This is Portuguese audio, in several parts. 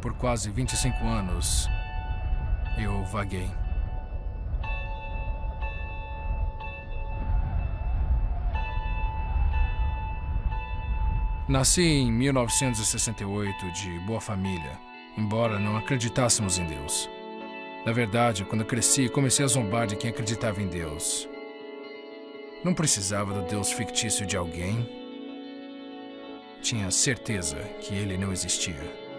por quase 25 anos, eu vaguei. Nasci em 1968 de boa família, embora não acreditássemos em Deus. Na verdade, quando cresci, comecei a zombar de quem acreditava em Deus. Não precisava do Deus fictício de alguém. Tinha certeza que ele não existia.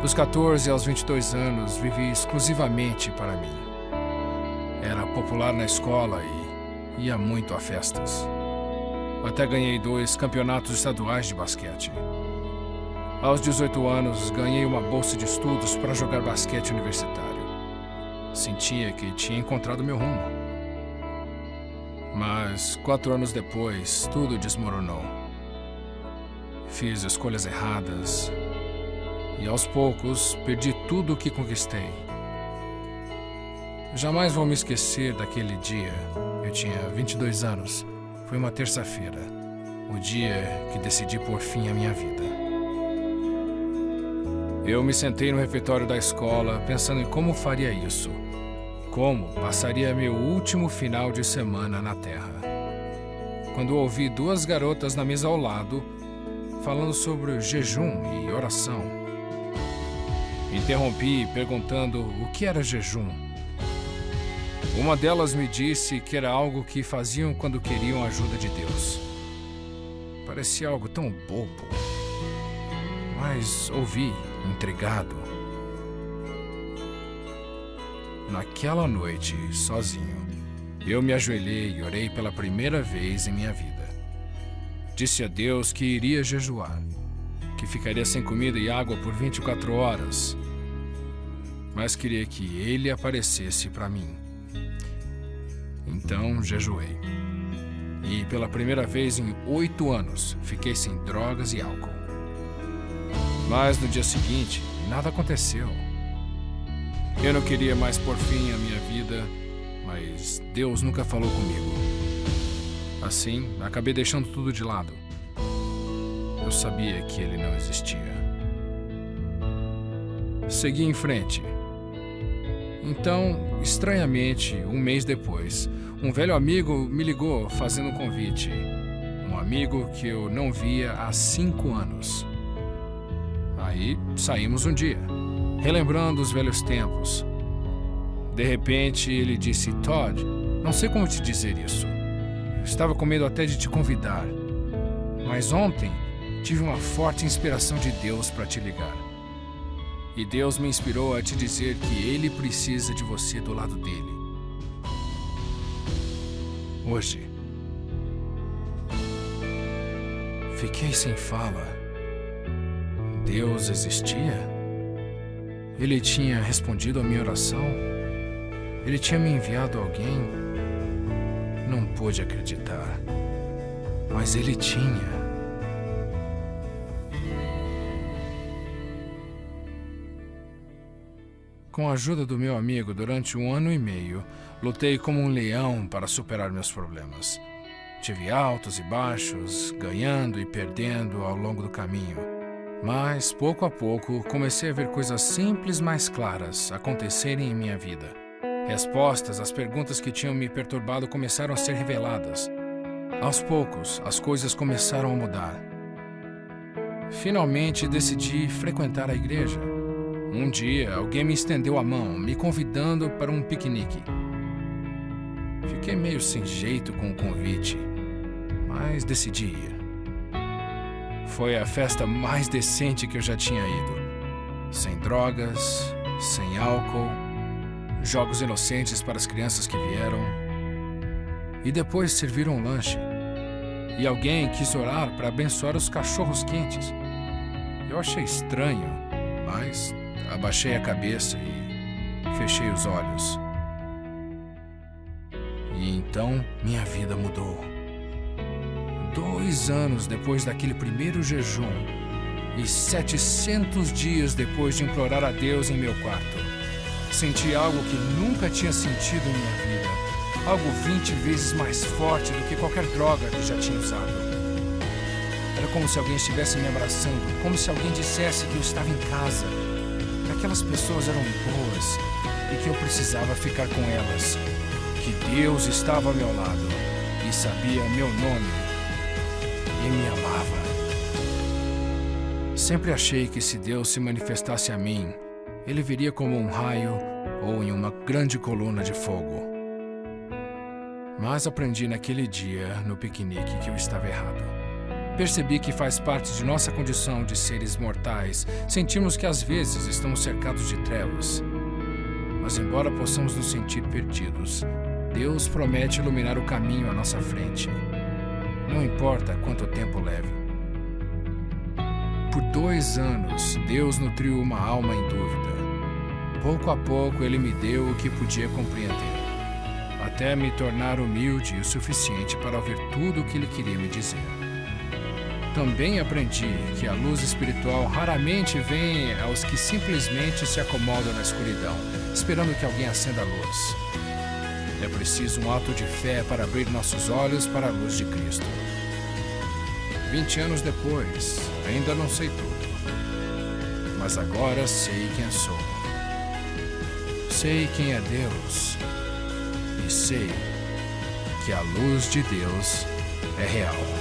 Dos 14 aos 22 anos, vivi exclusivamente para mim. Era popular na escola e ia muito a festas. Até ganhei 2 campeonatos estaduais de basquete. Aos 18 anos, ganhei uma bolsa de estudos para jogar basquete universitário. Sentia que tinha encontrado meu rumo. Mas 4 anos depois, tudo desmoronou. Fiz escolhas erradas e, aos poucos, perdi tudo o que conquistei. Jamais vou me esquecer daquele dia. Eu tinha 22 anos. Foi uma terça-feira, o dia que decidi pôr fim à minha vida. Eu me sentei no refeitório da escola pensando em como faria isso. Como passaria meu último final de semana na Terra. Quando ouvi 2 garotas na mesa ao lado falando sobre jejum e oração. Interrompi perguntando o que era jejum. Uma delas me disse que era algo que faziam quando queriam a ajuda de Deus. Parecia algo tão bobo. Mas ouvi, intrigado. Naquela noite, sozinho, eu me ajoelhei e orei pela primeira vez em minha vida. Disse a Deus que iria jejuar, que ficaria sem comida e água por 24 horas, mas queria que Ele aparecesse para mim. Então, jejuei. E pela primeira vez em 8 anos, fiquei sem drogas e álcool. Mas no dia seguinte, nada aconteceu. Eu não queria mais pôr fim à minha vida, mas Deus nunca falou comigo. Assim, acabei deixando tudo de lado. Eu sabia que Ele não existia. Segui em frente. Então, estranhamente, um mês depois, um velho amigo me ligou fazendo um convite. Um amigo que eu não via há 5 anos. Aí, saímos um dia, relembrando os velhos tempos. De repente, ele disse: Todd, não sei como te dizer isso. Eu estava com medo até de te convidar. Mas ontem, tive uma forte inspiração de Deus para te ligar. E Deus me inspirou a te dizer que Ele precisa de você do lado dele. Hoje, fiquei sem fala. Deus existia? Ele tinha respondido a minha oração? Ele tinha me enviado alguém? Não pude acreditar. Mas Ele tinha. Com a ajuda do meu amigo, durante 1 ano e meio, lutei como um leão para superar meus problemas. Tive altos e baixos, ganhando e perdendo ao longo do caminho. Mas, pouco a pouco, comecei a ver coisas simples, mas claras, acontecerem em minha vida. Respostas às perguntas que tinham me perturbado começaram a ser reveladas. Aos poucos, as coisas começaram a mudar. Finalmente, decidi frequentar a igreja. Um dia, alguém me estendeu a mão, me convidando para um piquenique. Fiquei meio sem jeito com o convite, mas decidi ir. Foi a festa mais decente que eu já tinha ido. Sem drogas, sem álcool, jogos inocentes para as crianças que vieram. E depois serviram um lanche. E alguém quis orar para abençoar os cachorros quentes. Eu achei estranho, mas abaixei a cabeça e fechei os olhos. E então minha vida mudou. 2 anos depois daquele primeiro jejum e 700 dias depois de implorar a Deus em meu quarto, senti algo que nunca tinha sentido em minha vida. Algo 20 vezes mais forte do que qualquer droga que já tinha usado. Era como se alguém estivesse me abraçando, como se alguém dissesse que eu estava em casa, que aquelas pessoas eram boas e que eu precisava ficar com elas, que Deus estava ao meu lado e sabia meu nome e me amava. Sempre achei que se Deus se manifestasse a mim, ele viria como um raio ou em uma grande coluna de fogo. Mas aprendi naquele dia, no piquenique, que eu estava errado. Percebi que faz parte de nossa condição de seres mortais sentirmos que às vezes estamos cercados de trevas. Mas embora possamos nos sentir perdidos, Deus promete iluminar o caminho à nossa frente. Não importa quanto tempo leve. Por 2 anos, Deus nutriu uma alma em dúvida. Pouco a pouco, Ele me deu o que podia compreender, até me tornar humilde o suficiente para ouvir tudo o que Ele queria me dizer. Também aprendi que a luz espiritual raramente vem aos que simplesmente se acomodam na escuridão, esperando que alguém acenda a luz. É preciso um ato de fé para abrir nossos olhos para a luz de Cristo. 20 anos depois, ainda não sei tudo, mas agora sei quem sou. Sei quem é Deus e sei que a luz de Deus é real.